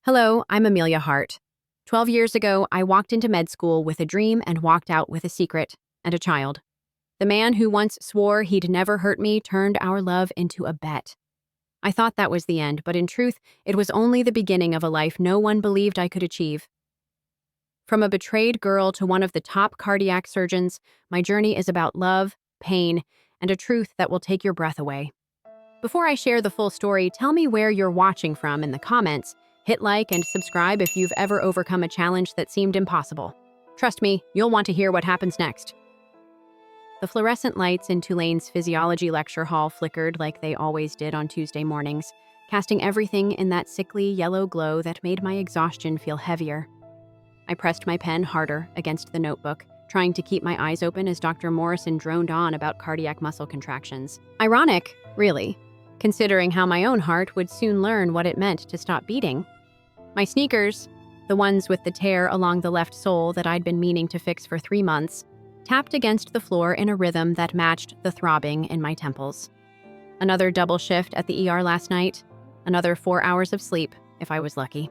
Hello, I'm Amelia Hart. 12 years ago, I walked into med school with a dream and walked out with a secret and a child. The man who once swore he'd never hurt me turned our love into a bet. I thought that was the end, but in truth, it was only the beginning of a life no one believed I could achieve. From a betrayed girl to one of the top cardiac surgeons, my journey is about love, pain, and a truth that will take your breath away. Before I share the full story, tell me where you're watching from in the comments. Hit like and subscribe if you've ever overcome a challenge that seemed impossible. Trust me, you'll want to hear what happens next. The fluorescent lights in Tulane's physiology lecture hall flickered like they always did on Tuesday mornings, casting everything in that sickly yellow glow that made my exhaustion feel heavier. I pressed my pen harder against the notebook, trying to keep my eyes open as Dr. Morrison droned on about cardiac muscle contractions. Ironic, really, considering how my own heart would soon learn what it meant to stop beating. My sneakers, the ones with the tear along the left sole that I'd been meaning to fix for 3 months, tapped against the floor in a rhythm that matched the throbbing in my temples. Another double shift at the ER last night, another 4 hours of sleep, if I was lucky.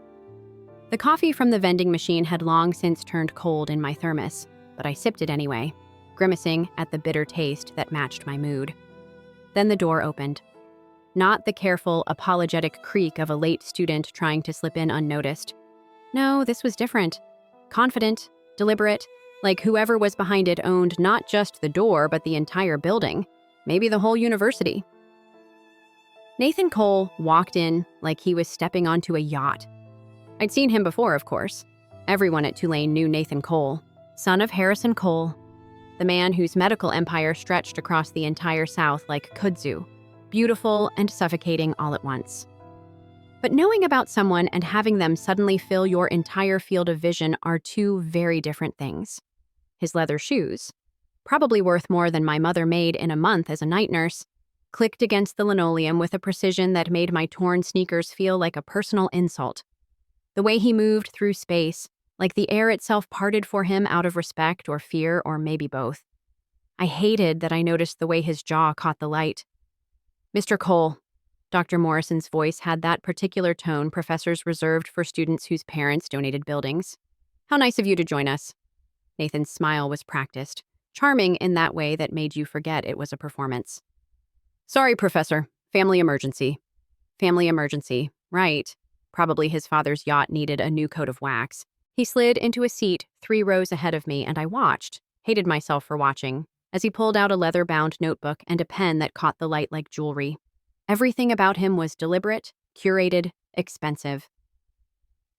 The coffee from the vending machine had long since turned cold in my thermos, but I sipped it anyway, grimacing at the bitter taste that matched my mood. Then the door opened. Not the careful, apologetic creak of a late student trying to slip in unnoticed. No, this was different. Confident, deliberate, like whoever was behind it owned not just the door, but the entire building, maybe the whole university. Nathan Cole walked in like he was stepping onto a yacht. I'd seen him before, of course. Everyone at Tulane knew Nathan Cole, son of Harrison Cole, the man whose medical empire stretched across the entire South like kudzu. Beautiful and suffocating all at once. But knowing about someone and having them suddenly fill your entire field of vision are two very different things. His leather shoes, probably worth more than my mother made in a month as a night nurse, clicked against the linoleum with a precision that made my torn sneakers feel like a personal insult. The way he moved through space, like the air itself parted for him out of respect or fear or maybe both. I hated that I noticed the way his jaw caught the light. Mr. Cole, Dr. Morrison's voice had that particular tone professors reserved for students whose parents donated buildings. How nice of you to join us. Nathan's smile was practiced, charming in that way that made you forget it was a performance. Sorry, Professor. Family emergency. Family emergency. Right. Probably his father's yacht needed a new coat of wax. He slid into a seat 3 rows ahead of me, and I watched, hated myself for watching, as he pulled out a leather-bound notebook and a pen that caught the light like jewelry. Everything about him was deliberate, curated, expensive.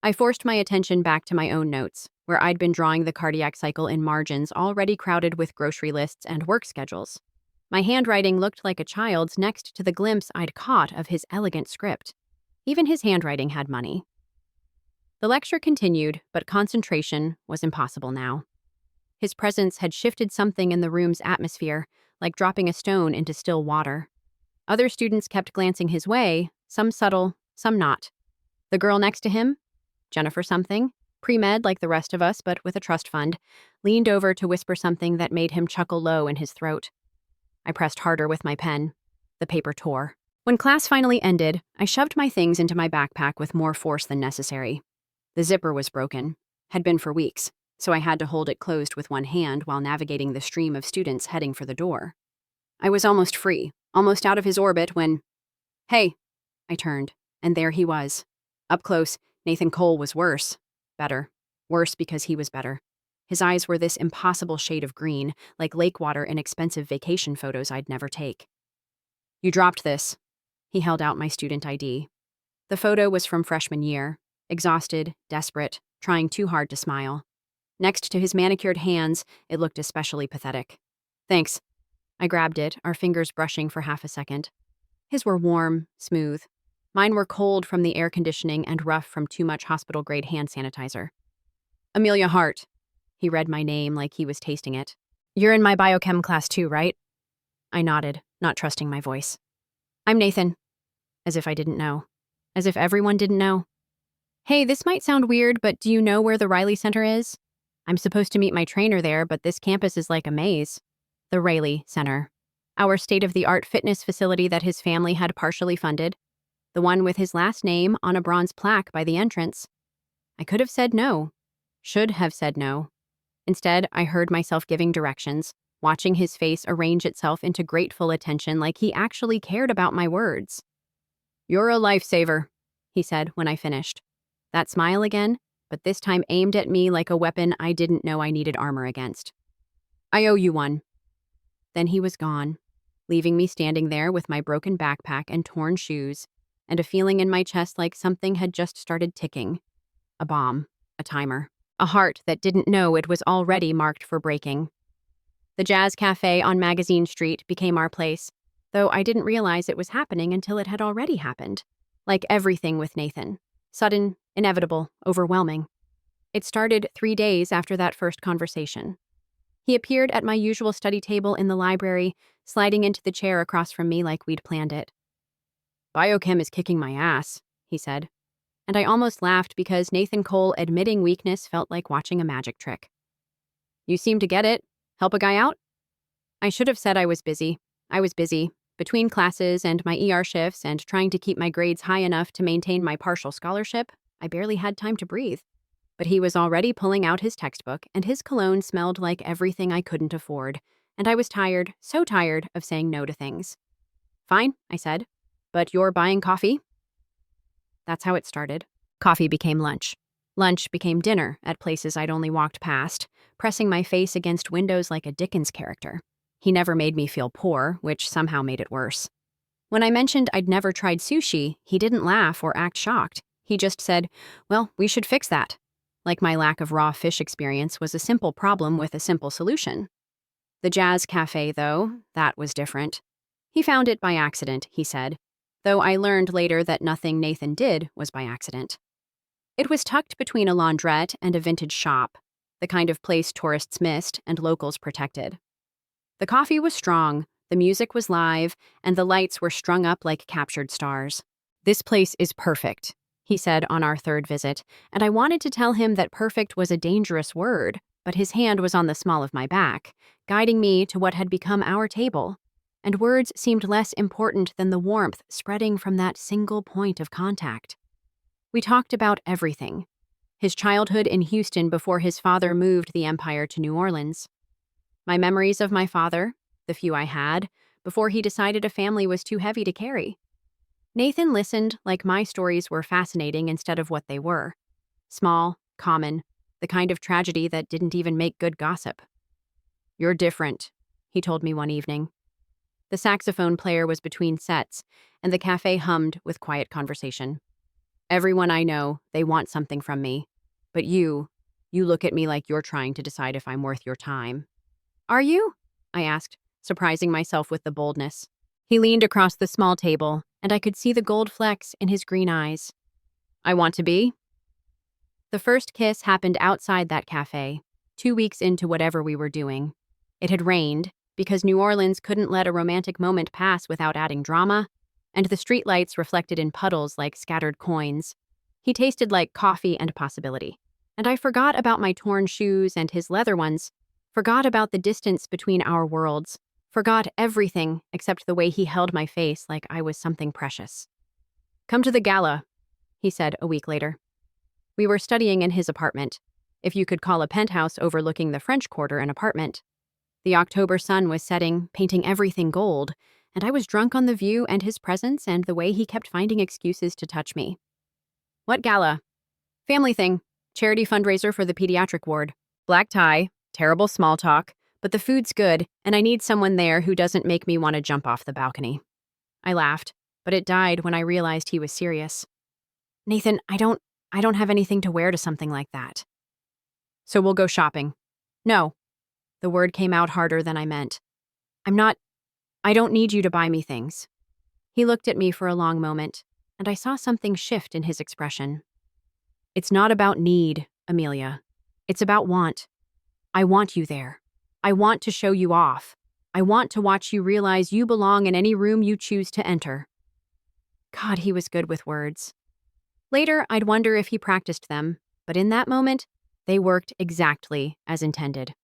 I forced my attention back to my own notes, where I'd been drawing the cardiac cycle in margins already crowded with grocery lists and work schedules. My handwriting looked like a child's next to the glimpse I'd caught of his elegant script. Even his handwriting had money. The lecture continued, but concentration was impossible now. His presence had shifted something in the room's atmosphere, like dropping a stone into still water. Other students kept glancing his way, some subtle, some not. The girl next to him, Jennifer something, pre-med like the rest of us but with a trust fund, leaned over to whisper something that made him chuckle low in his throat. I pressed harder with my pen. The paper tore. When class finally ended, I shoved my things into my backpack with more force than necessary. The zipper was broken, had been for weeks, so I had to hold it closed with one hand while navigating the stream of students heading for the door. I was almost free, almost out of his orbit when, "Hey," I turned, and there he was. Up close, Nathan Cole was worse. Better. Worse because he was better. His eyes were this impossible shade of green, like lake water in expensive vacation photos I'd never take. "You dropped this." He held out my student ID. The photo was from freshman year, exhausted, desperate, trying too hard to smile. Next to his manicured hands, it looked especially pathetic. "Thanks." I grabbed it, our fingers brushing for half a second. His were warm, smooth. Mine were cold from the air conditioning and rough from too much hospital-grade hand sanitizer. "Amelia Hart." He read my name like he was tasting it. "You're in my biochem class too, right?" I nodded, not trusting my voice. "I'm Nathan." As if I didn't know. As if everyone didn't know. "Hey, this might sound weird, but do you know where the Riley Center is? I'm supposed to meet my trainer there, but this campus is like a maze." The Riley Center. Our state-of-the-art fitness facility that his family had partially funded. the one with his last name on a bronze plaque by the entrance. I could have said no. Should have said no. Instead, I heard myself giving directions, watching his face arrange itself into grateful attention like he actually cared about my words. "You're a lifesaver," he said when I finished. That smile again, but this time aimed at me like a weapon I didn't know I needed armor against. "I owe you one." Then he was gone, leaving me standing there with my broken backpack and torn shoes, and a feeling in my chest like something had just started ticking. A bomb, a timer, a heart that didn't know it was already marked for breaking. The Jazz Cafe on Magazine Street became our place, though I didn't realize it was happening until it had already happened. Like everything with Nathan. Sudden, inevitable, overwhelming. It started 3 days after that first conversation. He appeared at my usual study table in the library, sliding into the chair across from me like we'd planned it. "Biochem is kicking my ass," he said. And I almost laughed because Nathan Cole admitting weakness felt like watching a magic trick. "You seem to get it. Help a guy out?" I should have said I was busy. I was busy, between classes and my ER shifts and trying to keep my grades high enough to maintain my partial scholarship. I barely had time to breathe. But he was already pulling out his textbook, and his cologne smelled like everything I couldn't afford, and I was tired, so tired of saying no to things. "Fine," I said, "but you're buying coffee?" That's how it started. Coffee became lunch. Lunch became dinner at places I'd only walked past, pressing my face against windows like a Dickens character. He never made me feel poor, which somehow made it worse. When I mentioned I'd never tried sushi, he didn't laugh or act shocked. He just said, "Well, we should fix that." Like my lack of raw fish experience was a simple problem with a simple solution. The Jazz Cafe, though, that was different. He found it by accident, he said, though I learned later that nothing Nathan did was by accident. It was tucked between a laundrette and a vintage shop, the kind of place tourists missed and locals protected. The coffee was strong, the music was live, and the lights were strung up like captured stars. "This place is perfect," he said on our third visit, and I wanted to tell him that perfect was a dangerous word, but his hand was on the small of my back, guiding me to what had become our table, and words seemed less important than the warmth spreading from that single point of contact. We talked about everything. His childhood in Houston before his father moved the empire to New Orleans. My memories of my father, the few I had, before he decided a family was too heavy to carry. Nathan listened like my stories were fascinating instead of what they were. Small, common, the kind of tragedy that didn't even make good gossip. "You're different," he told me one evening. The saxophone player was between sets, and the cafe hummed with quiet conversation. "Everyone I know, they want something from me. But you look at me like you're trying to decide if I'm worth your time." "Are you?" I asked, surprising myself with the boldness. He leaned across the small table, and I could see the gold flecks in his green eyes. "I want to be." The first kiss happened outside that cafe, 2 weeks into whatever we were doing. It had rained, because New Orleans couldn't let a romantic moment pass without adding drama, and the streetlights reflected in puddles like scattered coins. He tasted like coffee and possibility. And I forgot about my torn shoes and his leather ones, forgot about the distance between our worlds, forgot everything except the way he held my face like I was something precious. "Come to the gala," he said a week later. We were studying in his apartment, if you could call a penthouse overlooking the French Quarter an apartment. The October sun was setting, painting everything gold, and I was drunk on the view and his presence and the way he kept finding excuses to touch me. "What gala?" "Family thing. Charity fundraiser for the pediatric ward. Black tie, terrible small talk, but the food's good, and I need someone there who doesn't make me want to jump off the balcony." I laughed, but it died when I realized he was serious. "Nathan, I don't have anything to wear to something like that." "So we'll go shopping." "No." The word came out harder than I meant. I don't need you to buy me things." He looked at me for a long moment, and I saw something shift in his expression. "It's not about need, Amelia. It's about want. I want you there. I want to show you off. I want to watch you realize you belong in any room you choose to enter." God, he was good with words. Later, I'd wonder if he practiced them, but in that moment, they worked exactly as intended.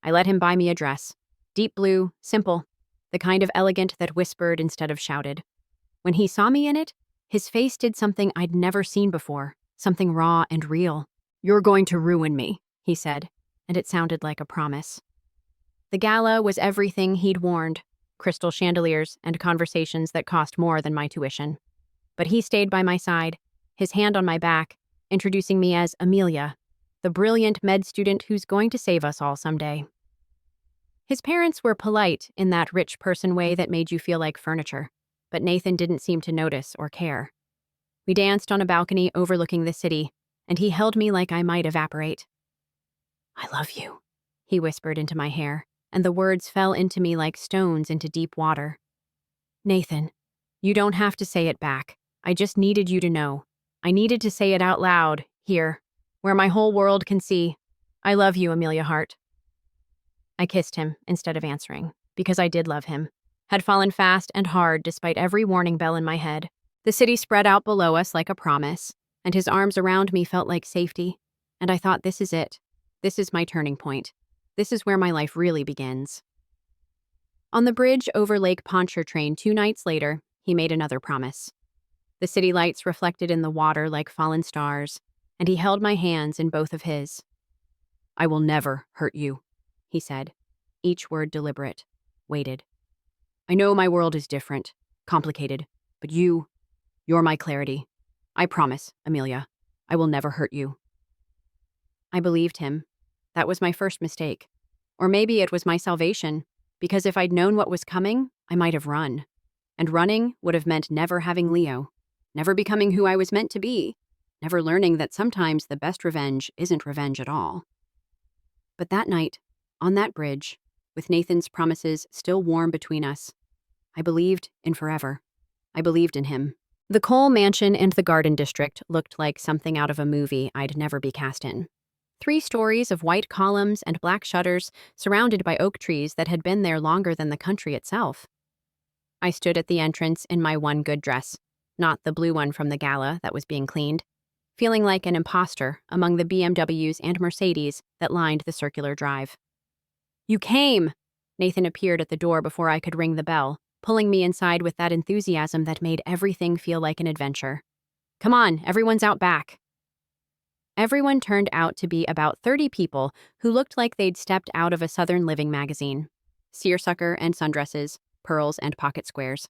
I let him buy me a dress. Deep blue, simple, the kind of elegant that whispered instead of shouted. When he saw me in it, His face did something I'd never seen before, something raw and real. "You're going to ruin me," he said, and it sounded like a promise. The gala was everything he'd warned: crystal chandeliers and conversations that cost more than my tuition. But he stayed by my side, his hand on my back, introducing me as Amelia, the brilliant med student who's going to save us all someday. His parents were polite in that rich person way that made you feel like furniture, but Nathan didn't seem to notice or care. We danced on a balcony overlooking the city, and he held me like I might evaporate. "I love you," he whispered into my hair, and the words fell into me like stones into deep water. "Nathan, you don't have to say it back. I just needed you to know. I needed to say it out loud, here, where my whole world can see. I love you, Amelia Hart." I kissed him instead of answering, because I did love him. Had fallen fast and hard despite every warning bell in my head. The city spread out below us like a promise, and his arms around me felt like safety. And I thought, this is it. This is my turning point. This is where my life really begins. On the bridge over Lake Pontchartrain 2 nights later, he made another promise. The city lights reflected in the water like fallen stars, and he held my hands in both of his. "I will never hurt you," he said, each word deliberate, weighted. "I know my world is different, complicated, but you're my clarity. I promise, Amelia, I will never hurt you." I believed him. That was my first mistake. Or maybe it was my salvation, because if I'd known what was coming, I might have run. And running would have meant never having Leo, never becoming who I was meant to be, never learning that sometimes the best revenge isn't revenge at all. But that night, on that bridge, with Nathan's promises still warm between us, I believed in forever. I believed in him. The Cole Mansion and the Garden District looked like something out of a movie I'd never be cast in. 3 stories of white columns and black shutters surrounded by oak trees that had been there longer than the country itself. I stood at the entrance in my one good dress, not the blue one from the gala that was being cleaned, feeling like an imposter among the BMWs and Mercedes that lined the circular drive. "You came!" Nathan appeared at the door before I could ring the bell, pulling me inside with that enthusiasm that made everything feel like an adventure. "Come on, everyone's out back." Everyone turned out to be about 30 people who looked like they'd stepped out of a Southern Living magazine. Seersucker and sundresses, pearls and pocket squares.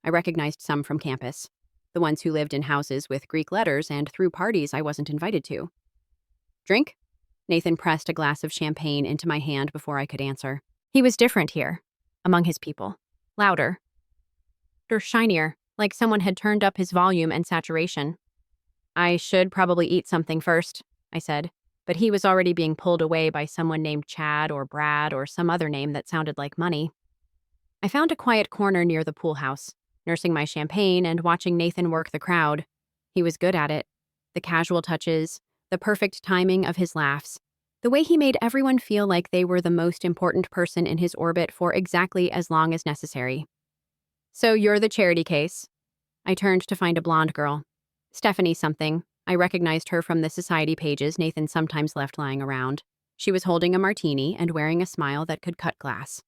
I recognized some from campus. The ones who lived in houses with Greek letters and threw parties I wasn't invited to. "Drink?" Nathan pressed a glass of champagne into my hand before I could answer. He was different here, among his people. Louder. Or shinier, like someone had turned up his volume and saturation. "I should probably eat something first," I said, but he was already being pulled away by someone named Chad or Brad or some other name that sounded like money. I found a quiet corner near the pool house, nursing my champagne and watching Nathan work the crowd. He was good at it. The casual touches, the perfect timing of his laughs, the way he made everyone feel like they were the most important person in his orbit for exactly as long as necessary. "So you're the charity case." I turned to find a blonde girl. Stephanie something. I recognized her from the society pages Nathan sometimes left lying around. She was holding a martini and wearing a smile that could cut glass.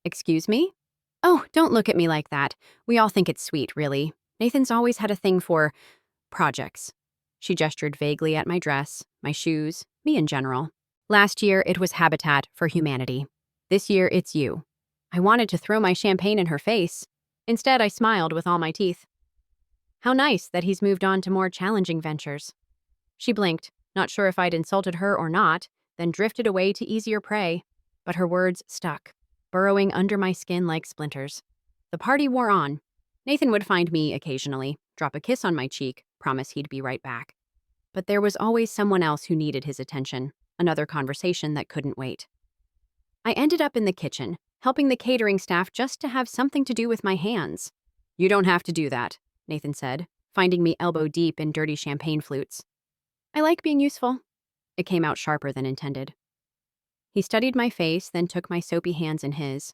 "Excuse me?" "Oh, don't look at me like that. We all think it's sweet, really. Nathan's always had a thing for projects." She gestured vaguely at my dress, my shoes, me in general. "Last year, it was Habitat for Humanity. This year, it's you." I wanted to throw my champagne in her face. Instead, I smiled with all my teeth. How nice that he's moved on to more challenging ventures. She blinked, not sure if I'd insulted her or not, then drifted away to easier prey. But her words stuck, burrowing under my skin like splinters. The party wore on. Nathan would find me occasionally, drop a kiss on my cheek, promise he'd be right back. But there was always someone else who needed his attention, another conversation that couldn't wait. I ended up in the kitchen, helping the catering staff just to have something to do with my hands. "You don't have to do that," Nathan said, finding me elbow deep in dirty champagne flutes. "I like being useful." It came out sharper than intended. He studied my face, then took my soapy hands in his.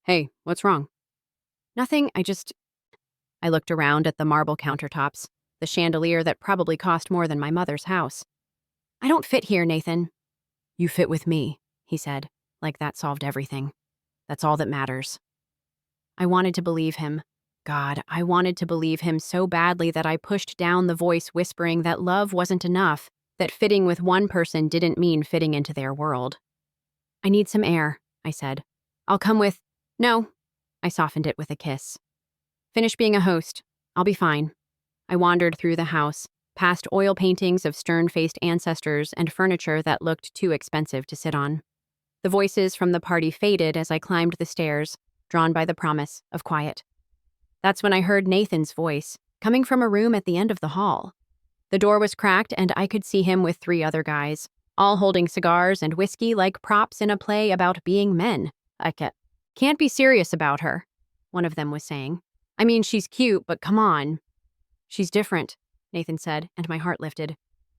"Hey, what's wrong?" "Nothing, I looked around at the marble countertops, the chandelier that probably cost more than my mother's house. "I don't fit here, Nathan." "You fit with me," he said, like that solved everything. That's all that matters. I wanted to believe him, God, I wanted to believe him so badly that I pushed down the voice whispering that love wasn't enough, that fitting with one person didn't mean fitting into their world. I need some air, I said. I'll come with. No. I softened it with a kiss. Finish being a host. I'll be fine. I wandered through the house, past oil paintings of stern-faced ancestors and furniture that looked too expensive to sit on. The voices from the party faded as I climbed the stairs, drawn by the promise of quiet. That's when I heard Nathan's voice, coming from a room at the end of the hall. The door was cracked and I could see him with 3 other guys, all holding cigars and whiskey like props in a play about being men. I can't be serious about her, one of them was saying. I mean, she's cute, but come on. She's different, Nathan said, and my heart lifted.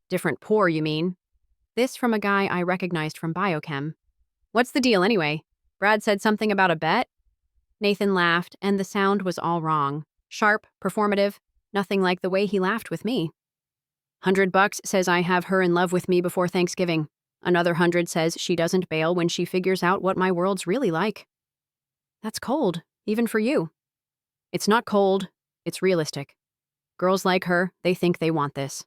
Different poor, you mean? This from a guy I recognized from biochem. What's the deal anyway? Brad said something about a bet? Nathan laughed, and the sound was all wrong. Sharp, performative, nothing like the way he laughed with me. $100 says I have her in love with me before Thanksgiving. Another 100 says she doesn't bail when she figures out what my world's really like. That's cold, even for you. It's not cold, it's realistic. Girls like her, they think they want this.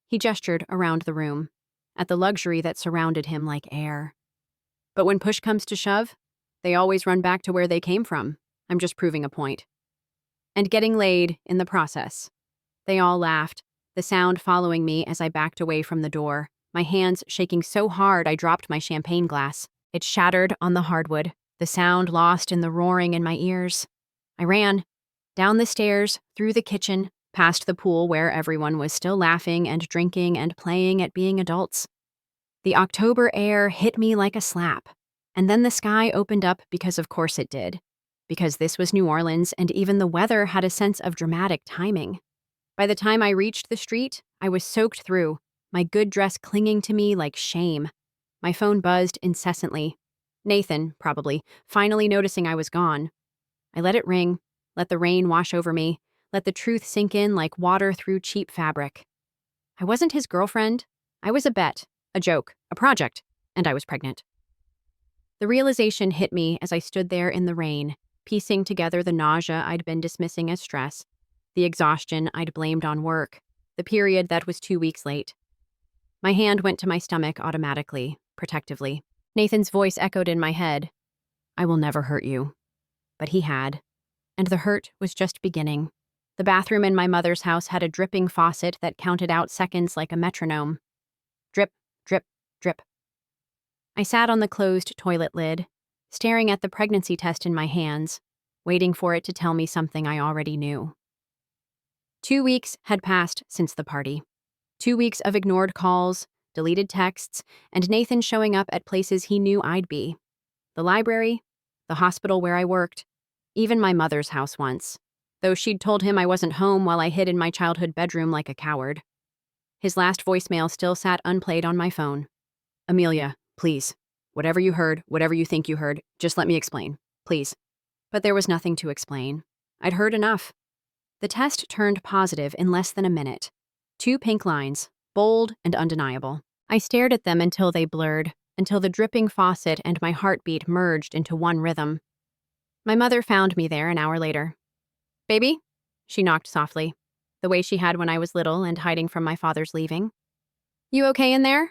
He gestured around the room, at the luxury that surrounded him like air. But when push comes to shove, they always run back to where they came from. I'm just proving a point. And getting laid in the process. They all laughed, the sound following me as I backed away from the door, my hands shaking so hard I dropped my champagne glass. It shattered on the hardwood, the sound lost in the roaring in my ears. I ran, down the stairs, through the kitchen, past the pool where everyone was still laughing and drinking and playing at being adults. The October air hit me like a slap, and then the sky opened up because of course it did. Because this was New Orleans and even the weather had a sense of dramatic timing. By the time I reached the street, I was soaked through, my good dress clinging to me like shame. My phone buzzed incessantly. Nathan, probably, finally noticing I was gone. I let it ring, let the rain wash over me, let the truth sink in like water through cheap fabric. I wasn't his girlfriend. I was a bet, a joke, a project, and I was pregnant. The realization hit me as I stood there in the rain, piecing together the nausea I'd been dismissing as stress, the exhaustion I'd blamed on work, the period that was 2 weeks late. My hand went to my stomach automatically, protectively. Nathan's voice echoed in my head. I will never hurt you. But he had. And the hurt was just beginning. The bathroom in my mother's house had a dripping faucet that counted out seconds like a metronome. Drip, drip, drip. I sat on the closed toilet lid, staring at the pregnancy test in my hands, waiting for it to tell me something I already knew. 2 weeks had passed since the party. 2 weeks of ignored calls, deleted texts, and Nathan showing up at places he knew I'd be. The library, the hospital where I worked, even my mother's house once, though she'd told him I wasn't home while I hid in my childhood bedroom like a coward. His last voicemail still sat unplayed on my phone. Amelia, please. Whatever you heard, whatever you think you heard, just let me explain. Please. But there was nothing to explain. I'd heard enough. The test turned positive in less than a minute. 2 pink lines, bold and undeniable. I stared at them until they blurred, until the dripping faucet and my heartbeat merged into one rhythm. My mother found me there an hour later. Baby? She knocked softly, the way she had when I was little and hiding from my father's leaving. You okay in there?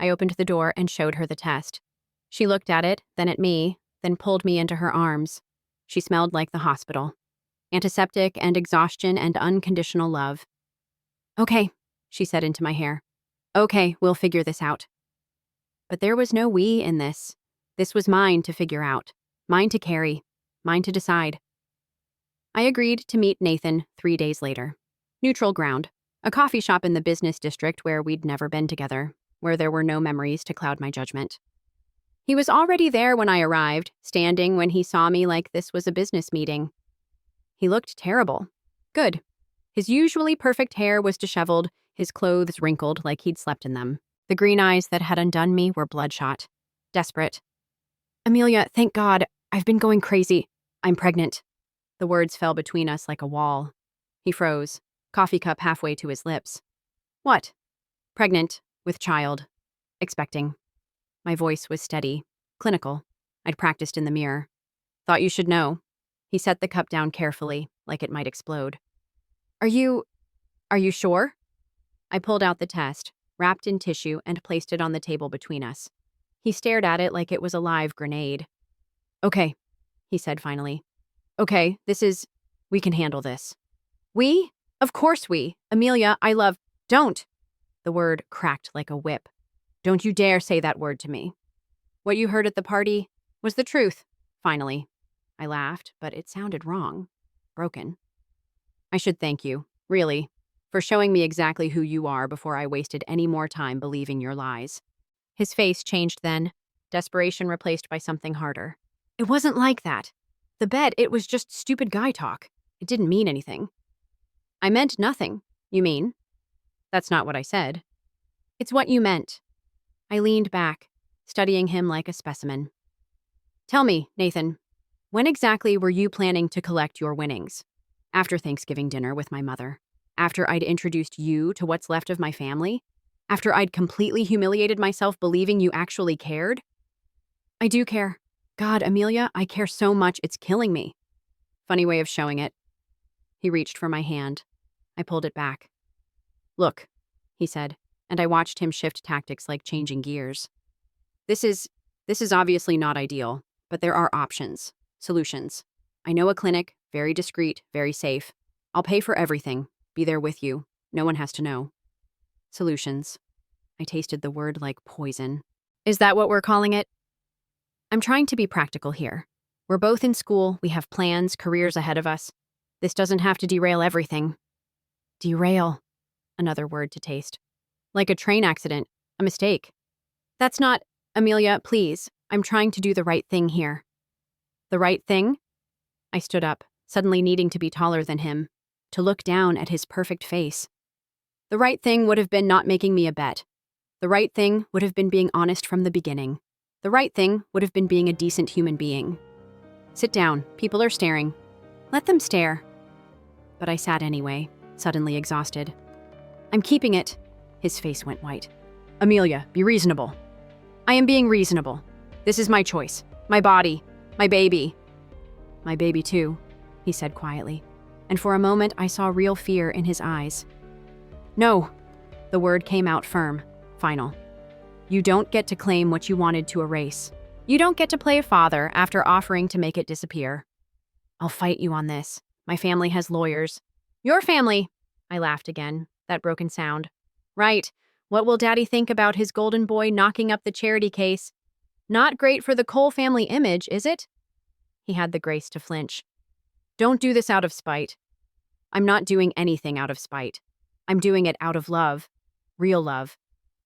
I opened the door and showed her the test. She looked at it, then at me, then pulled me into her arms. She smelled like the hospital. Antiseptic and exhaustion and unconditional love. Okay, she said into my hair. Okay, we'll figure this out. But there was no we in this. This was mine to figure out, mine to carry, mine to decide. I agreed to meet Nathan 3 days later. Neutral ground, a coffee shop in the business district where we'd never been together, where there were no memories to cloud my judgment. He was already there when I arrived, standing when he saw me like this was a business meeting. He looked terrible. Good. His usually perfect hair was disheveled, his clothes wrinkled like he'd slept in them. The green eyes that had undone me were bloodshot. Desperate. Amelia, thank God, I've been going crazy. I'm pregnant. The words fell between us like a wall. He froze, coffee cup halfway to his lips. What? Pregnant, with child. Expecting. My voice was steady, clinical. I'd practiced in the mirror. Thought you should know. He set the cup down carefully, like it might explode. Are you sure? I pulled out the test, wrapped in tissue, and placed it on the table between us. He stared at it like it was a live grenade. Okay, he said finally. Okay, we can handle this. We? Of course we. Amelia, don't. The word cracked like a whip. Don't you dare say that word to me. What you heard at the party was the truth, finally. I laughed, but it sounded wrong. Broken. I should thank you, really, for showing me exactly who you are before I wasted any more time believing your lies. His face changed then, desperation replaced by something harder. It wasn't like that. The bed, it was just stupid guy talk. It didn't mean anything. I meant nothing, you mean? That's not what I said. It's what you meant. I leaned back, studying him like a specimen. Tell me, Nathan, when exactly were you planning to collect your winnings? After Thanksgiving dinner with my mother? After I'd introduced you to what's left of my family? After I'd completely humiliated myself believing you actually cared? I do care. God, Amelia, I care so much it's killing me. Funny way of showing it. He reached for my hand. I pulled it back. Look, he said, and I watched him shift tactics like changing gears. This is obviously not ideal, but there are options, solutions. I know a clinic, very discreet, very safe. I'll pay for everything, be there with you. No one has to know. Solutions. I tasted the word like poison. Is that what we're calling it? I'm trying to be practical here. We're both in school, we have plans, careers ahead of us. This doesn't have to derail everything. Derail. Another word to taste. Like a train accident, a mistake. That's not, Amelia, please. I'm trying to do the right thing here. The right thing? I stood up, suddenly needing to be taller than him, to look down at his perfect face. The right thing would have been not making me a bet. The right thing would have been being honest from the beginning. The right thing would have been being a decent human being. Sit down, people are staring. Let them stare. But I sat anyway, suddenly exhausted. I'm keeping it. His face went white. Amelia, be reasonable. I am being reasonable. This is my choice. My body. My baby. My baby too, he said quietly. And for a moment I saw real fear in his eyes. No. The word came out firm, final. You don't get to claim what you wanted to erase. You don't get to play a father after offering to make it disappear. I'll fight you on this. My family has lawyers. Your family! I laughed again, that broken sound. Right. What will Daddy think about his golden boy knocking up the charity case? Not great for the Cole family image, is it? He had the grace to flinch. Don't do this out of spite. I'm not doing anything out of spite. I'm doing it out of love. Real love.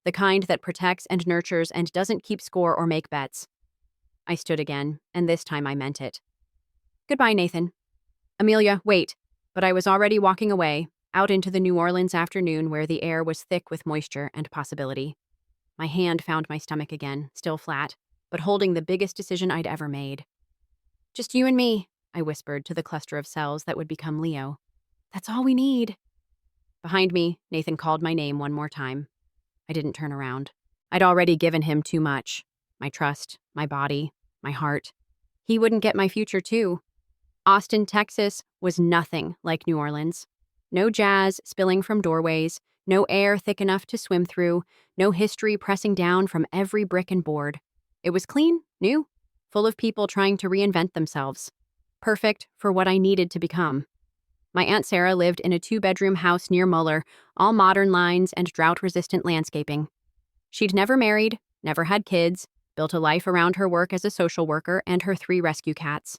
The kind that protects and nurtures and doesn't keep score or make bets. I stood again, and this time I meant it. Goodbye, Nathan. Amelia, wait. But I was already walking away, out into the New Orleans afternoon where the air was thick with moisture and possibility. My hand found my stomach again, still flat, but holding the biggest decision I'd ever made. Just you and me, I whispered to the cluster of cells that would become Leo. That's all we need. Behind me, Nathan called my name one more time. I didn't turn around. I'd already given him too much. My trust, my body, my heart. He wouldn't get my future too. Austin, Texas was nothing like New Orleans. No jazz spilling from doorways, no air thick enough to swim through, no history pressing down from every brick and board. It was clean, new, full of people trying to reinvent themselves. Perfect for what I needed to become. My Aunt Sarah lived in a 2-bedroom house near Muller, all modern lines and drought-resistant landscaping. She'd never married, never had kids, built a life around her work as a social worker and her 3 rescue cats.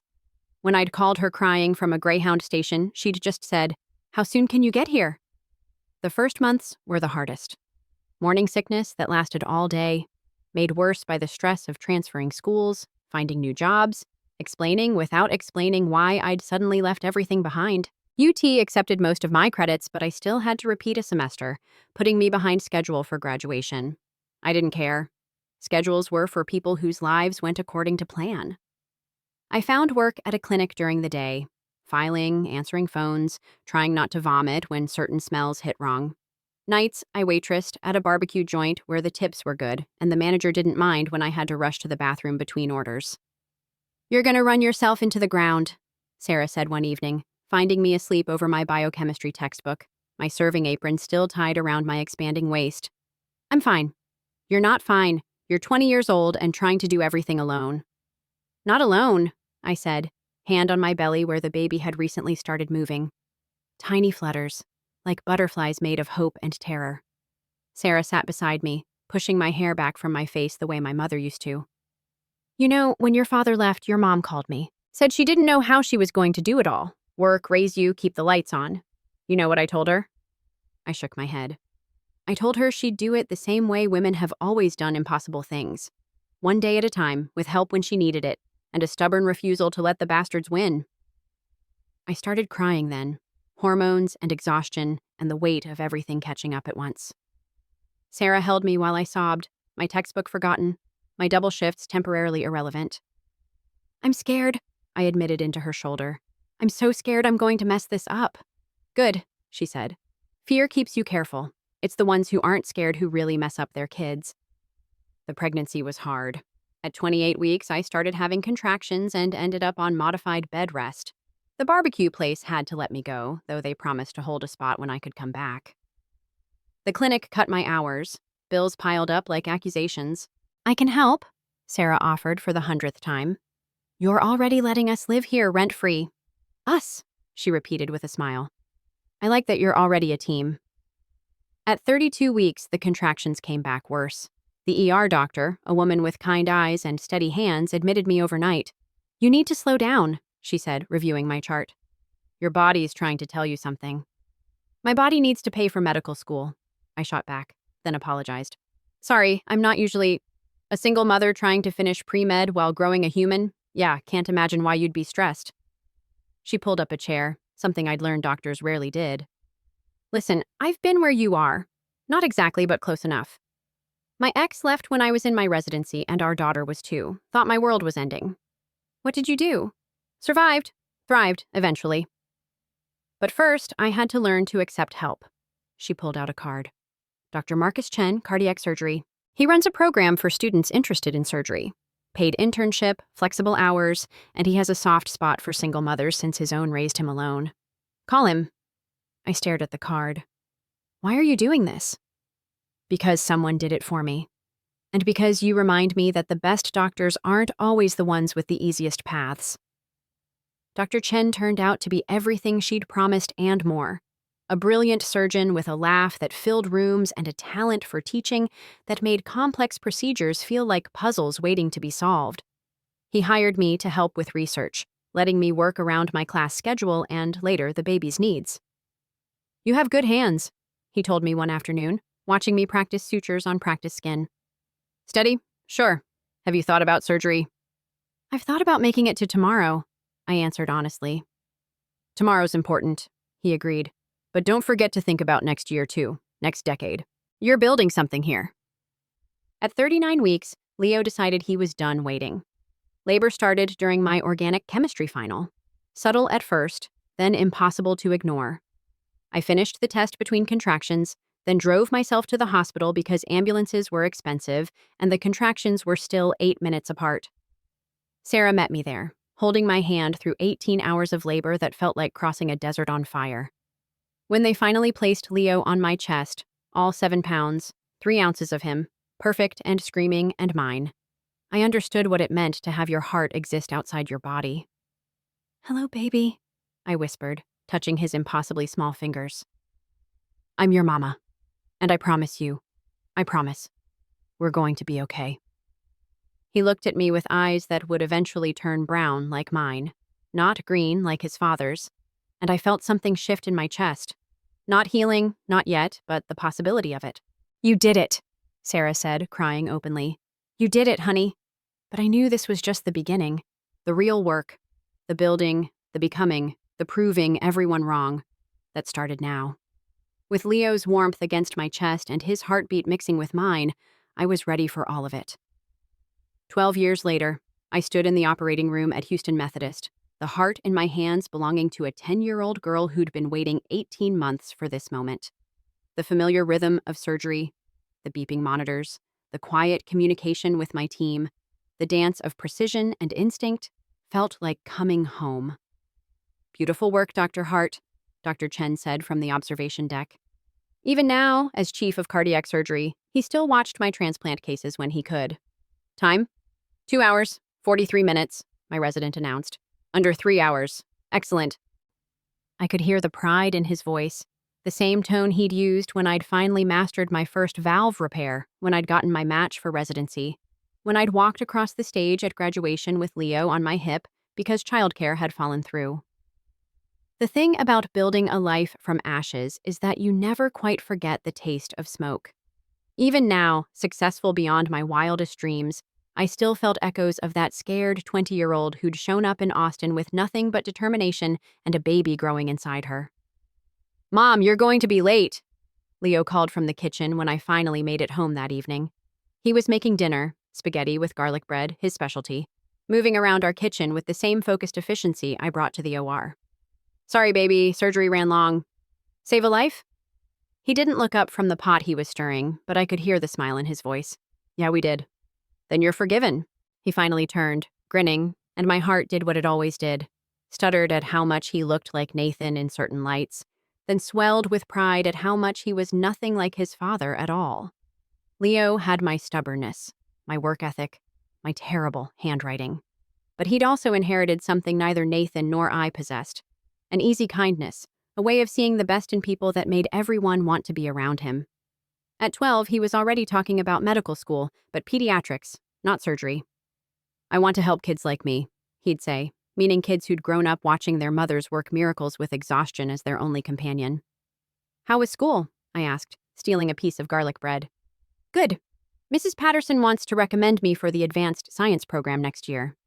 When I'd called her crying from a Greyhound station, she'd just said, "How soon can you get here?" The first months were the hardest. Morning sickness that lasted all day, made worse by the stress of transferring schools, finding new jobs, explaining without explaining why I'd suddenly left everything behind. UT accepted most of my credits, but I still had to repeat a semester, putting me behind schedule for graduation. I didn't care. Schedules were for people whose lives went according to plan. I found work at a clinic during the day, filing, answering phones, trying not to vomit when certain smells hit wrong. Nights, I waitressed at a barbecue joint where the tips were good, and the manager didn't mind when I had to rush to the bathroom between orders. You're gonna run yourself into the ground. Sarah said one evening, finding me asleep over my biochemistry textbook, my serving apron still tied around my expanding waist. I'm fine. You're not fine. You're 20 years old and trying to do everything alone. Not alone, I said, hand on my belly where the baby had recently started moving. Tiny flutters, like butterflies made of hope and terror. Sarah sat beside me, pushing my hair back from my face the way my mother used to. You know, when your father left, your mom called me. Said she didn't know how she was going to do it all. Work, raise you, keep the lights on. You know what I told her? I shook my head. I told her she'd do it the same way women have always done impossible things. One day at a time, with help when she needed it, and a stubborn refusal to let the bastards win. I started crying then, hormones and exhaustion and the weight of everything catching up at once. Sarah held me while I sobbed, my textbook forgotten, my double shifts temporarily irrelevant. I'm scared, I admitted into her shoulder. I'm so scared I'm going to mess this up. Good, she said. Fear keeps you careful. It's the ones who aren't scared who really mess up their kids. The pregnancy was hard. At 28 weeks, I started having contractions and ended up on modified bed rest. The barbecue place had to let me go, though they promised to hold a spot when I could come back. The clinic cut my hours. Bills piled up like accusations. I can help, Sarah offered for the 100th time. You're already letting us live here rent-free. Us, she repeated with a smile. I like that you're already a team. At 32 weeks, the contractions came back worse. The ER doctor, a woman with kind eyes and steady hands, admitted me overnight. You need to slow down, she said, reviewing my chart. Your body's trying to tell you something. My body needs to pay for medical school, I shot back, then apologized. Sorry, I'm not usually a single mother trying to finish pre-med while growing a human. Yeah, can't imagine why you'd be stressed. She pulled up a chair, something I'd learned doctors rarely did. Listen, I've been where you are. Not exactly, but close enough. My ex left when I was in my residency, and our daughter was 2. Thought my world was ending. What did you do? Survived. Thrived, eventually. But first, I had to learn to accept help. She pulled out a card. Dr. Marcus Chen, cardiac surgery. He runs a program for students interested in surgery. Paid internship, flexible hours, and he has a soft spot for single mothers since his own raised him alone. Call him. I stared at the card. Why are you doing this? Because someone did it for me. And because you remind me that the best doctors aren't always the ones with the easiest paths. Dr. Chen turned out to be everything she'd promised and more. A brilliant surgeon with a laugh that filled rooms and a talent for teaching that made complex procedures feel like puzzles waiting to be solved. He hired me to help with research, letting me work around my class schedule and, later, the baby's needs. You have good hands, he told me one afternoon, watching me practice sutures on practice skin. Steady? Sure. Have you thought about surgery? I've thought about making it to tomorrow, I answered honestly. Tomorrow's important, he agreed. But don't forget to think about next year, too. Next decade. You're building something here. At 39 weeks, Leo decided he was done waiting. Labor started during my organic chemistry final. Subtle at first, then impossible to ignore. I finished the test between contractions, then drove myself to the hospital because ambulances were expensive and the contractions were still 8 minutes apart. Sarah met me there, holding my hand through 18 hours of labor that felt like crossing a desert on fire. When they finally placed Leo on my chest, all 7 pounds, 3 ounces of him, perfect and screaming and mine, I understood what it meant to have your heart exist outside your body. Hello, baby, I whispered, touching his impossibly small fingers. I'm your mama, and I promise, we're going to be okay. He looked at me with eyes that would eventually turn brown like mine, not green like his father's, and I felt something shift in my chest. Not healing, not yet, but the possibility of it. You did it, Sarah said, crying openly. You did it, honey. But I knew this was just the beginning. The real work, the building, the becoming, the proving everyone wrong, that started now. With Leo's warmth against my chest and his heartbeat mixing with mine, I was ready for all of it. 12 years later, I stood in the operating room at Houston Methodist, the heart in my hands belonging to a 10-year-old girl who'd been waiting 18 months for this moment. The familiar rhythm of surgery, the beeping monitors, the quiet communication with my team, the dance of precision and instinct felt like coming home. Beautiful work, Dr. Hart, Dr. Chen said from the observation deck. Even now, as chief of cardiac surgery, he still watched my transplant cases when he could. Time? 2 hours, 43 minutes, my resident announced. Under 3 hours. Excellent. I could hear the pride in his voice, the same tone he'd used when I'd finally mastered my first valve repair, when I'd gotten my match for residency, when I'd walked across the stage at graduation with Leo on my hip because childcare had fallen through. The thing about building a life from ashes is that you never quite forget the taste of smoke. Even now, successful beyond my wildest dreams, I still felt echoes of that scared 20-year-old who'd shown up in Austin with nothing but determination and a baby growing inside her. "Mom, you're going to be late," Leo called from the kitchen when I finally made it home that evening. He was making dinner, spaghetti with garlic bread, his specialty, moving around our kitchen with the same focused efficiency I brought to the OR. "Sorry, baby, surgery ran long. Save a life?" He didn't look up from the pot he was stirring, but I could hear the smile in his voice. "Yeah, we did." "Then you're forgiven." He finally turned, grinning, and my heart did what it always did. Stuttered at how much he looked like Nathan in certain lights, then swelled with pride at how much he was nothing like his father at all. Leo had my stubbornness, my work ethic, my terrible handwriting. But he'd also inherited something neither Nathan nor I possessed: an easy kindness, a way of seeing the best in people that made everyone want to be around him. At 12, he was already talking about medical school, but pediatrics, not surgery. "I want to help kids like me," he'd say, meaning kids who'd grown up watching their mothers work miracles with exhaustion as their only companion. "How was school?" I asked, stealing a piece of garlic bread. "Good. Mrs. Patterson wants to recommend me for the advanced science program next year."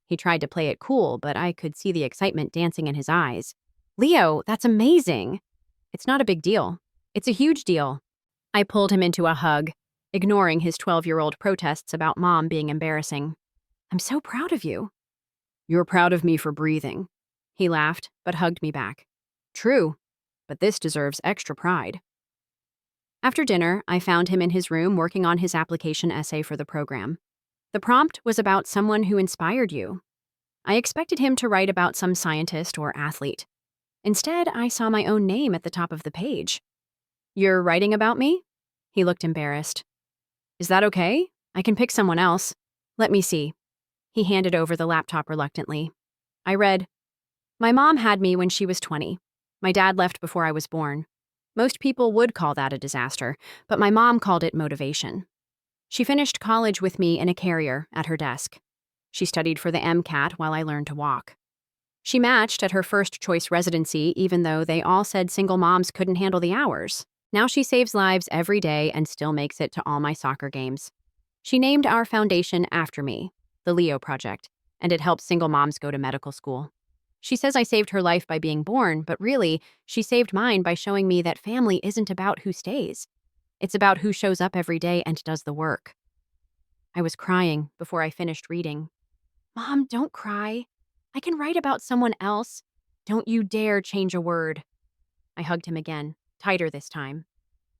He tried to play it cool, but I could see the excitement dancing in his eyes. "Leo, that's amazing." "It's not a big deal. It's a huge deal." I pulled him into a hug, ignoring his 12-year-old protests about Mom being embarrassing. "I'm so proud of you." "You're proud of me for breathing." He laughed, but hugged me back. "True, but this deserves extra pride." After dinner, I found him in his room working on his application essay for the program. The prompt was about someone who inspired you. I expected him to write about some scientist or athlete. Instead, I saw my own name at the top of the page. "You're writing about me?" He looked embarrassed. "Is that okay? I can pick someone else." "Let me see." He handed over the laptop reluctantly. I read, "My mom had me when she was 20. My dad left before I was born. Most people would call that a disaster, but my mom called it motivation. She finished college with me in a carrier at her desk. She studied for the MCAT while I learned to walk. She matched at her first choice residency even though they all said single moms couldn't handle the hours. Now she saves lives every day and still makes it to all my soccer games. She named our foundation after me, the Leo Project, and it helps single moms go to medical school. She says I saved her life by being born, but really, she saved mine by showing me that family isn't about who stays. It's about who shows up every day and does the work." I was crying before I finished reading. "Mom, don't cry. I can write about someone else. Don't you dare change a word." I hugged him again, tighter this time.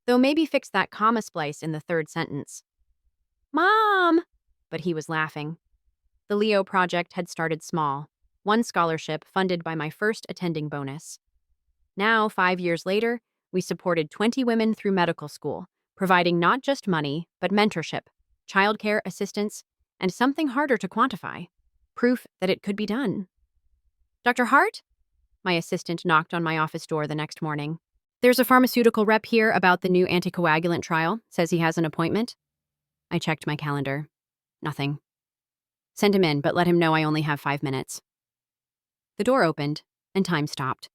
Though maybe fix that comma splice in the third sentence. "Mom!" But he was laughing. The Leo Project had started small, one scholarship funded by my first attending bonus. Now, 5 years later, we supported 20 women through medical school, providing not just money, but mentorship, childcare assistance, and something harder to quantify: proof that it could be done. "Dr. Hart?" My assistant knocked on my office door the next morning. "There's a pharmaceutical rep here about the new anticoagulant trial. Says he has an appointment." I checked my calendar. Nothing. "Send him in, but let him know I only have 5 minutes." The door opened, and time stopped.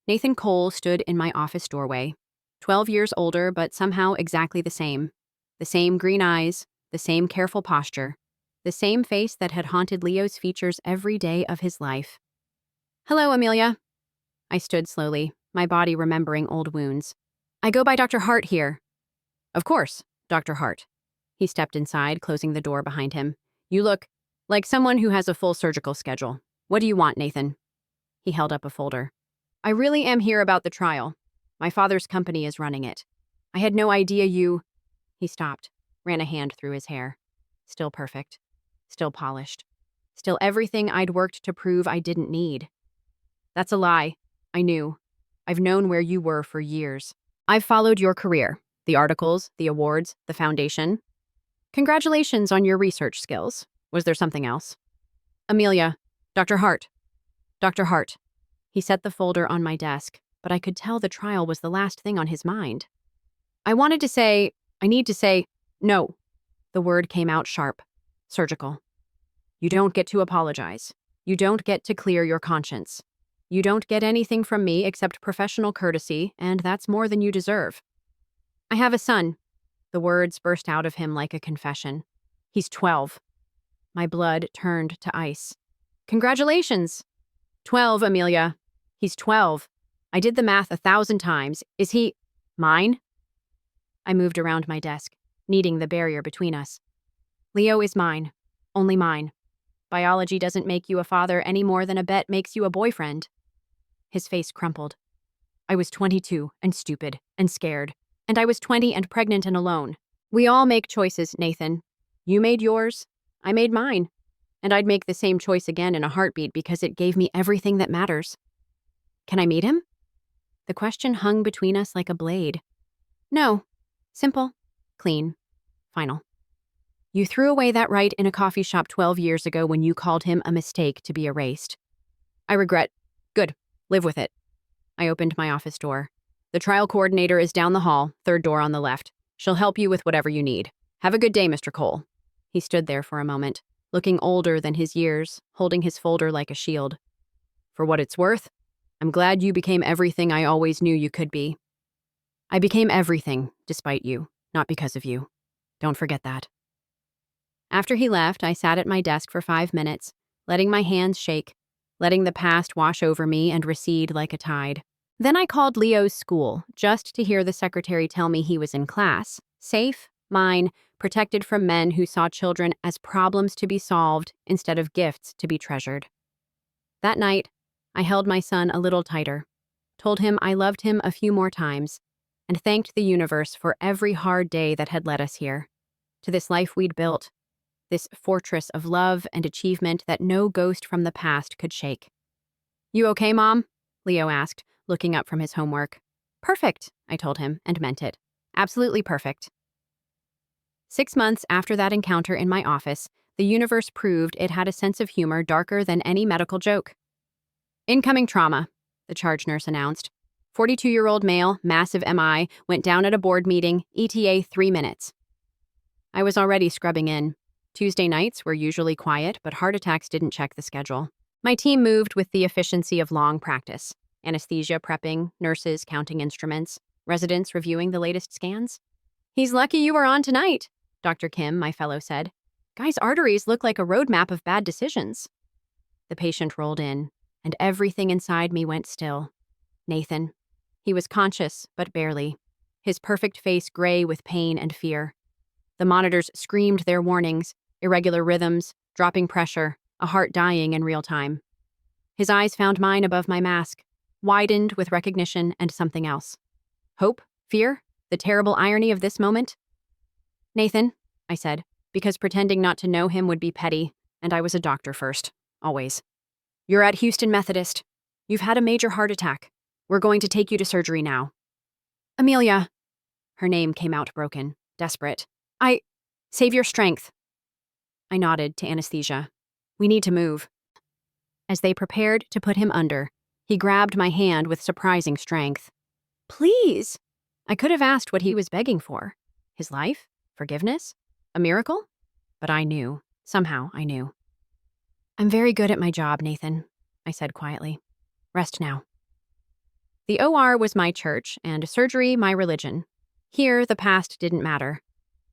Nathan Cole stood in my office doorway, 12 years older, but somehow exactly the same. The same green eyes, the same careful posture, the same face that had haunted Leo's features every day of his life. "Hello, Amelia." I stood slowly, my body remembering old wounds. "I go by Dr. Hart here." "Of course, Dr. Hart." He stepped inside, closing the door behind him. "You look like someone who has a full surgical schedule. What do you want, Nathan?" He held up a folder. "I really am here about the trial. My father's company is running it. I had no idea you—" He stopped, ran a hand through his hair. Still perfect. Still polished. Still everything I'd worked to prove I didn't need. That's a lie. I knew. I've known where you were for years. I've followed your career, the articles, the awards, the foundation. Congratulations on your research skills. Was there something else? Amelia, Dr. Hart. Dr. Hart. He set the folder on my desk, but I could tell the trial was the last thing on his mind. I need to say, no. The word came out sharp, surgical. You don't get to apologize. You don't get to clear your conscience. You don't get anything from me except professional courtesy, and that's more than you deserve. I have a son. The words burst out of him like a confession. He's 12. My blood turned to ice. Congratulations. 12, Amelia. He's 12. I did the math 1,000 times. Is he mine? I moved around my desk, kneading the barrier between us. Leo is mine. Only mine. Biology doesn't make you a father any more than a bet makes you a boyfriend. His face crumpled. I was 22 and stupid and scared. And I was 20 and pregnant and alone. We all make choices, Nathan. You made yours. I made mine. And I'd make the same choice again in a heartbeat because it gave me everything that matters. Can I meet him? The question hung between us like a blade. No. Simple. Clean. Final. You threw away that right in a coffee shop 12 years ago when you called him a mistake to be erased. I regret. Good. Live with it. I opened my office door. The trial coordinator is down the hall, third door on the left. She'll help you with whatever you need. Have a good day, Mr. Cole. He stood there for a moment, looking older than his years, holding his folder like a shield. For what it's worth, I'm glad you became everything I always knew you could be. I became everything, despite you, not because of you. Don't forget that. After he left, I sat at my desk for 5 minutes, letting my hands shake, letting the past wash over me and recede like a tide. Then I called Leo's school, just to hear the secretary tell me he was in class, safe, mine, protected from men who saw children as problems to be solved instead of gifts to be treasured. That night, I held my son a little tighter, told him I loved him a few more times, and thanked the universe for every hard day that had led us here, to this life we'd built, this fortress of love and achievement that no ghost from the past could shake. You okay, Mom? Leo asked, looking up from his homework. Perfect, I told him, and meant it. Absolutely perfect. 6 months after that encounter in my office, the universe proved it had a sense of humor darker than any medical joke. Incoming trauma, the charge nurse announced. 42-year-old male, massive MI, went down at a board meeting, ETA 3 minutes. I was already scrubbing in. Tuesday nights were usually quiet, but heart attacks didn't check the schedule. My team moved with the efficiency of long practice. Anesthesia prepping, nurses counting instruments, residents reviewing the latest scans. He's lucky you were on tonight, Dr. Kim, my fellow, said. Guy's arteries look like a roadmap of bad decisions. The patient rolled in, and everything inside me went still. Nathan. He was conscious, but barely. His perfect face gray with pain and fear. The monitors screamed their warnings, irregular rhythms, dropping pressure, a heart dying in real time. His eyes found mine above my mask, widened with recognition and something else. Hope? Fear? The terrible irony of this moment? Nathan, I said, because pretending not to know him would be petty, and I was a doctor first, always. You're at Houston Methodist. You've had a major heart attack. We're going to take you to surgery now. Amelia. Her name came out broken, desperate. Save your strength. I nodded to anesthesia. We need to move. As they prepared to put him under, he grabbed my hand with surprising strength. Please. I could have asked what he was begging for. His life? Forgiveness? A miracle? But I knew. Somehow I knew. I'm very good at my job, Nathan, I said quietly. Rest now. The OR was my church and surgery my religion. Here, the past didn't matter.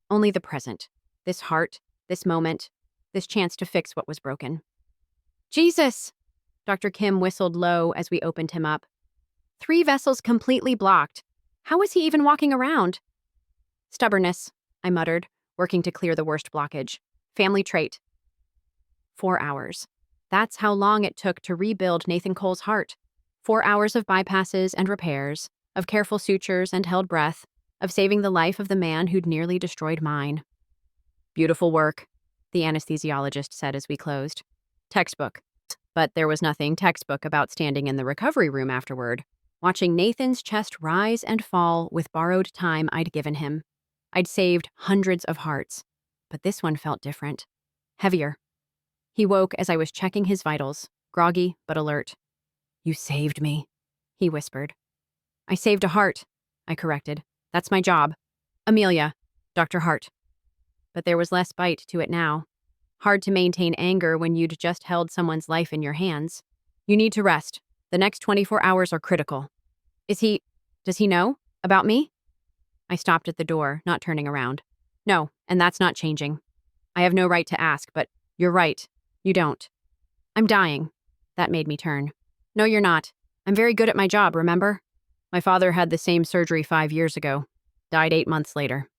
Only the present. This heart, this moment, this chance to fix what was broken. Jesus! Dr. Kim whistled low as we opened him up. 3 vessels completely blocked. How was he even walking around? Stubbornness, I muttered, working to clear the worst blockage. Family trait. 4 hours. That's how long it took to rebuild Nathan Cole's heart. 4 hours of bypasses and repairs, of careful sutures and held breath, of saving the life of the man who'd nearly destroyed mine. Beautiful work, the anesthesiologist said as we closed. Textbook. But there was nothing textbook about standing in the recovery room afterward, watching Nathan's chest rise and fall with borrowed time I'd given him. I'd saved hundreds of hearts, but this one felt different. Heavier. He woke as I was checking his vitals, groggy but alert. "You saved me," he whispered. "I saved a heart," I corrected. "That's my job. Amelia, Dr. Hart." But there was less bite to it now. Hard to maintain anger when you'd just held someone's life in your hands. "You need to rest. The next 24 hours are critical." Does he know? About me? I stopped at the door, not turning around. "No, and that's not changing. I have no right to ask, but you're right. You don't." "I'm dying." That made me turn. "No, you're not. I'm very good at my job, remember? My father had the same surgery 5 years ago. Died 8 months later."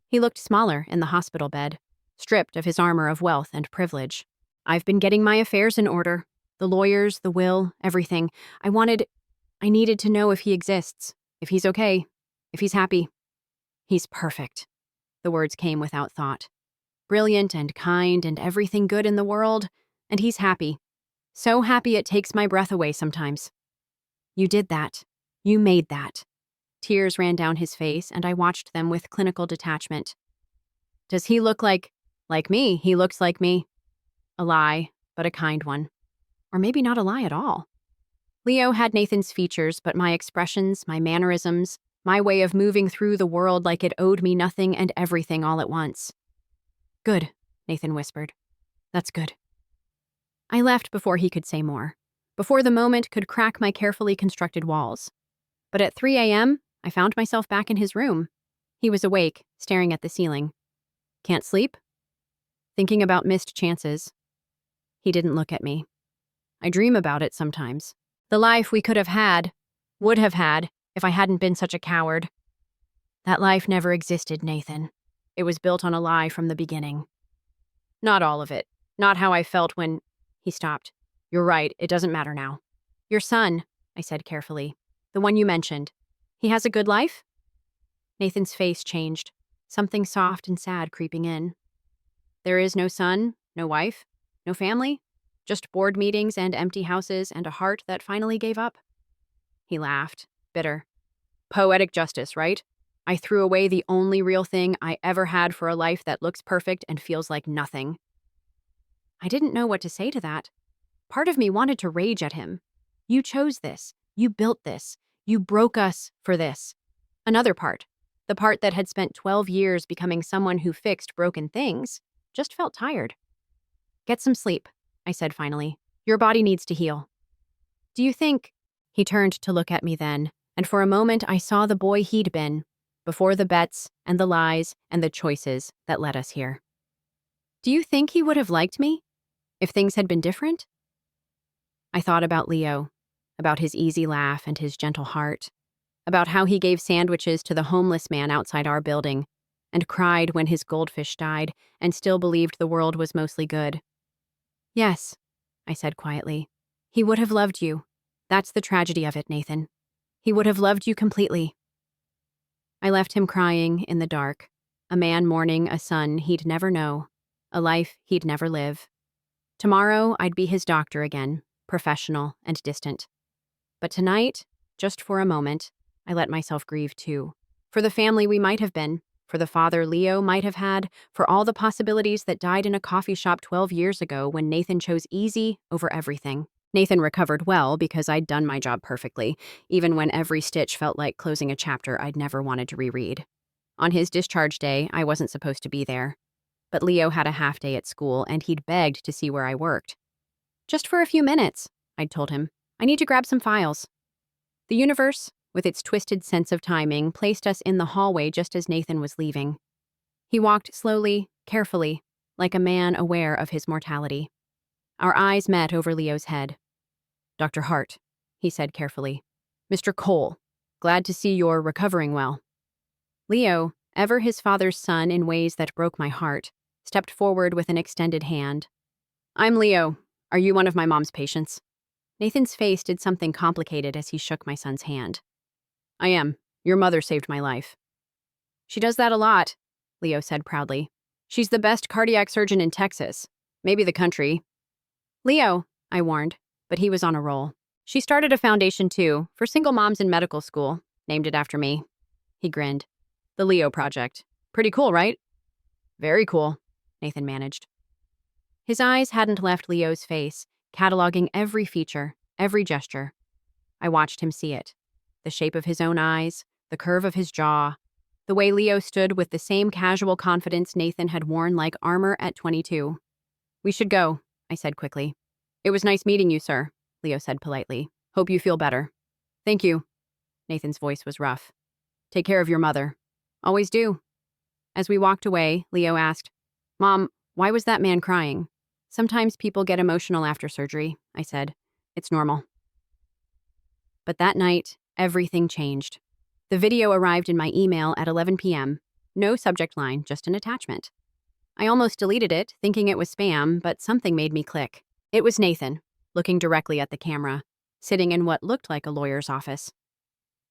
He looked smaller in the hospital bed, stripped of his armor of wealth and privilege. "I've been getting my affairs in order. The lawyers, the will, everything. I needed to know if he exists, if he's okay, if he's happy." "He's perfect." The words came without thought. "Brilliant and kind and everything good in the world, and he's happy. So happy it takes my breath away sometimes." "You did that. You made that." Tears ran down his face, and I watched them with clinical detachment. "Does he look like me? He looks like me." A lie, but a kind one. Or maybe not a lie at all. Leo had Nathan's features, but my expressions, my mannerisms, my way of moving through the world like it owed me nothing and everything all at once. "Good," Nathan whispered. "That's good." I left before he could say more, before the moment could crack my carefully constructed walls. But at 3 a.m., I found myself back in his room. He was awake, staring at the ceiling. "Can't sleep?" "Thinking about missed chances." He didn't look at me. "I dream about it sometimes. The life we could have had, would have had, if I hadn't been such a coward." "That life never existed, Nathan. It was built on a lie from the beginning." "Not all of it. Not how I felt when—" He stopped. "You're right, it doesn't matter now." "Your son," I said carefully. "The one you mentioned. He has a good life?" Nathan's face changed, something soft and sad creeping in. "There is no son, no wife, no family. Just board meetings and empty houses and a heart that finally gave up." He laughed, bitter. "Poetic justice, right? I threw away the only real thing I ever had for a life that looks perfect and feels like nothing." I didn't know what to say to that. Part of me wanted to rage at him. "You chose this. You built this. You broke us for this." Another part, the part that had spent 12 years becoming someone who fixed broken things, just felt tired. "Get some sleep," I said finally. "Your body needs to heal." "Do you think—" He turned to look at me then, and for a moment I saw the boy he'd been, before the bets and the lies and the choices that led us here. "Do you think he would have liked me if things had been different?" I thought about Leo, about his easy laugh and his gentle heart, about how he gave sandwiches to the homeless man outside our building and cried when his goldfish died and still believed the world was mostly good. "Yes," I said quietly. "He would have loved you. That's the tragedy of it, Nathan. He would have loved you completely." I left him crying in the dark, a man mourning a son he'd never know, a life he'd never live. Tomorrow I'd be his doctor again, professional and distant. But tonight, just for a moment, I let myself grieve too. For the family we might have been, for the father Leo might have had, for all the possibilities that died in a coffee shop 12 years ago when Nathan chose easy over everything. Nathan recovered well because I'd done my job perfectly, even when every stitch felt like closing a chapter I'd never wanted to reread. On his discharge day, I wasn't supposed to be there. But Leo had a half day at school, and he'd begged to see where I worked. "Just for a few minutes," I'd told him. "I need to grab some files." The universe, with its twisted sense of timing, placed us in the hallway just as Nathan was leaving. He walked slowly, carefully, like a man aware of his mortality. Our eyes met over Leo's head. "Dr. Hart," he said carefully. "Mr. Cole, glad to see you're recovering well." Leo, ever his father's son in ways that broke my heart, stepped forward with an extended hand. "I'm Leo. Are you one of my mom's patients?" Nathan's face did something complicated as he shook my son's hand. "I am. Your mother saved my life." "She does that a lot," Leo said proudly. "She's the best cardiac surgeon in Texas. Maybe the country." "Leo," I warned, but he was on a roll. She started a foundation too, for single moms in medical school, named it after me. He grinned. The Leo Project. Pretty cool, right? Very cool, Nathan managed. His eyes hadn't left Leo's face, cataloging every feature, every gesture. I watched him see it. The shape of his own eyes, the curve of his jaw, the way Leo stood with the same casual confidence Nathan had worn like armor at 22. We should go, I said quickly. It was nice meeting you, sir, Leo said politely. Hope you feel better. Thank you. Nathan's voice was rough. Take care of your mother. Always do. As we walked away, Leo asked, Mom, why was that man crying? Sometimes people get emotional after surgery, I said. It's normal. But that night, everything changed. The video arrived in my email at 11 p.m. No subject line, just an attachment. I almost deleted it, thinking it was spam, but something made me click. It was Nathan, looking directly at the camera, sitting in what looked like a lawyer's office.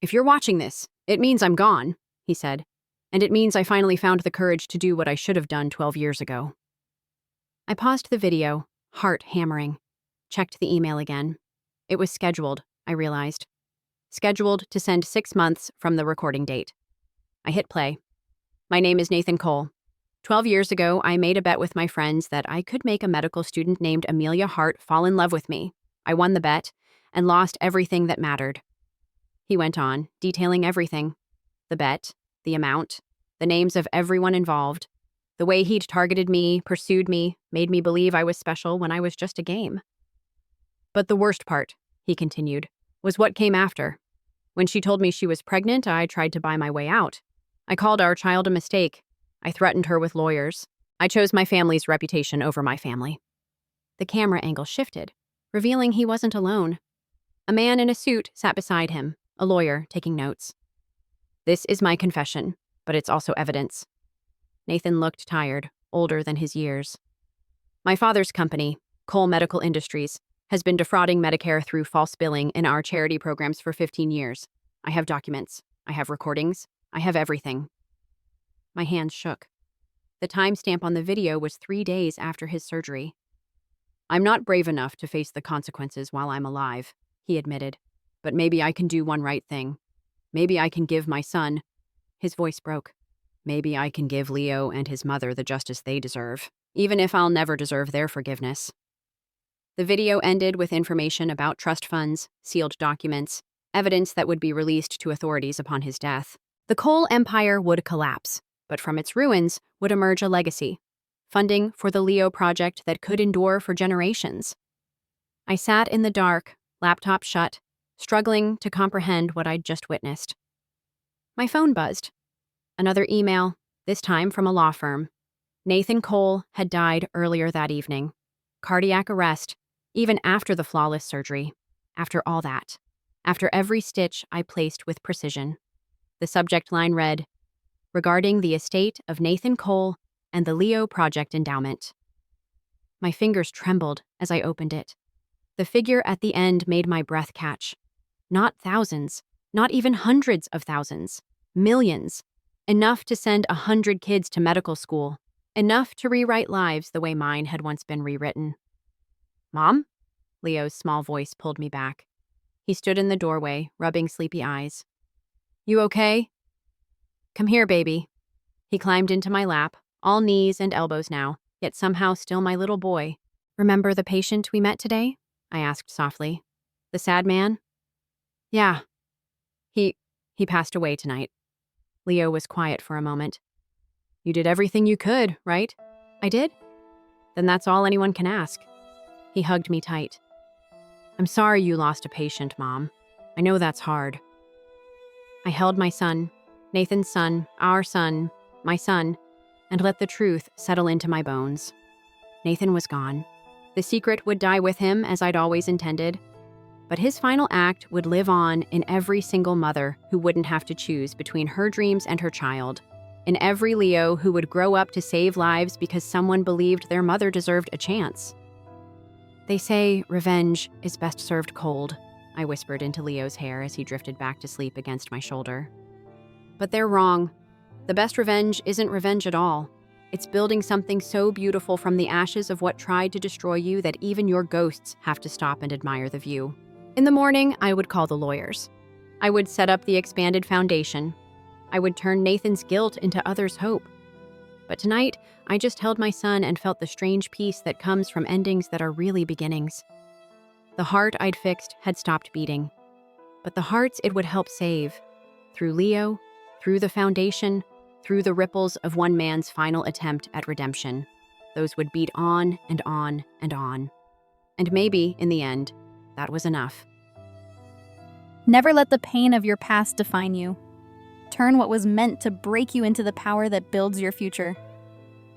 If you're watching this, it means I'm gone, he said. And it means I finally found the courage to do what I should have done 12 years ago. I paused the video, heart hammering. Checked the email again. It was scheduled, I realized. Scheduled to send 6 months from the recording date. I hit play. My name is Nathan Cole. 12 years ago, I made a bet with my friends that I could make a medical student named Amelia Hart fall in love with me. I won the bet and lost everything that mattered. He went on, detailing everything. The bet, the amount, the names of everyone involved, the way he'd targeted me, pursued me, made me believe I was special when I was just a game. But the worst part, he continued, was what came after. When she told me she was pregnant, I tried to buy my way out. I called our child a mistake. I threatened her with lawyers. I chose my family's reputation over my family. The camera angle shifted, revealing he wasn't alone. A man in a suit sat beside him, a lawyer taking notes. This is my confession, but it's also evidence. Nathan looked tired, older than his years. My father's company, Cole Medical Industries, has been defrauding Medicare through false billing in our charity programs for 15 years. I have documents. I have recordings. I have everything. My hands shook. The timestamp on the video was 3 days after his surgery. I'm not brave enough to face the consequences while I'm alive, he admitted. But maybe I can do one right thing. Maybe I can give my son... His voice broke. Maybe I can give Leo and his mother the justice they deserve, even if I'll never deserve their forgiveness. The video ended with information about trust funds, sealed documents, evidence that would be released to authorities upon his death. The Cole empire would collapse, but from its ruins would emerge a legacy, funding for the Leo project that could endure for generations. I sat in the dark, laptop shut, struggling to comprehend what I'd just witnessed. My phone buzzed. Another email, this time from a law firm. Nathan Cole had died earlier that evening. Cardiac arrest, even after the flawless surgery. After all that. After every stitch I placed with precision. The subject line read, regarding the estate of Nathan Cole and the Leo Project Endowment. My fingers trembled as I opened it. The figure at the end made my breath catch. Not thousands, not even hundreds of thousands. Millions. Enough to send 100 kids to medical school. Enough to rewrite lives the way mine had once been rewritten. Mom? Leo's small voice pulled me back. He stood in the doorway, rubbing sleepy eyes. You okay? Come here, baby. He climbed into my lap, all knees and elbows now, yet somehow still my little boy. Remember the patient we met today? I asked softly. The sad man? Yeah. He passed away tonight. Leo was quiet for a moment. You did everything you could, right? I did? Then that's all anyone can ask. He hugged me tight. I'm sorry you lost a patient, Mom. I know that's hard. I held my son, Nathan's son, our son, my son, and let the truth settle into my bones. Nathan was gone. The secret would die with him, as I'd always intended. But his final act would live on in every single mother who wouldn't have to choose between her dreams and her child. In every Leo who would grow up to save lives because someone believed their mother deserved a chance. They say revenge is best served cold, I whispered into Leo's hair as he drifted back to sleep against my shoulder. But they're wrong. The best revenge isn't revenge at all. It's building something so beautiful from the ashes of what tried to destroy you that even your ghosts have to stop and admire the view. In the morning, I would call the lawyers. I would set up the expanded foundation. I would turn Nathan's guilt into others' hope. But tonight, I just held my son and felt the strange peace that comes from endings that are really beginnings. The heart I'd fixed had stopped beating. But the hearts it would help save, through Leo, through the foundation, through the ripples of one man's final attempt at redemption, those would beat on and on and on. And maybe, in the end, that was enough. Never let the pain of your past define you. Turn what was meant to break you into the power that builds your future.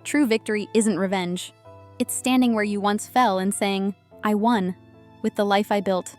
True victory isn't revenge. It's standing where you once fell and saying, I won, with the life I built.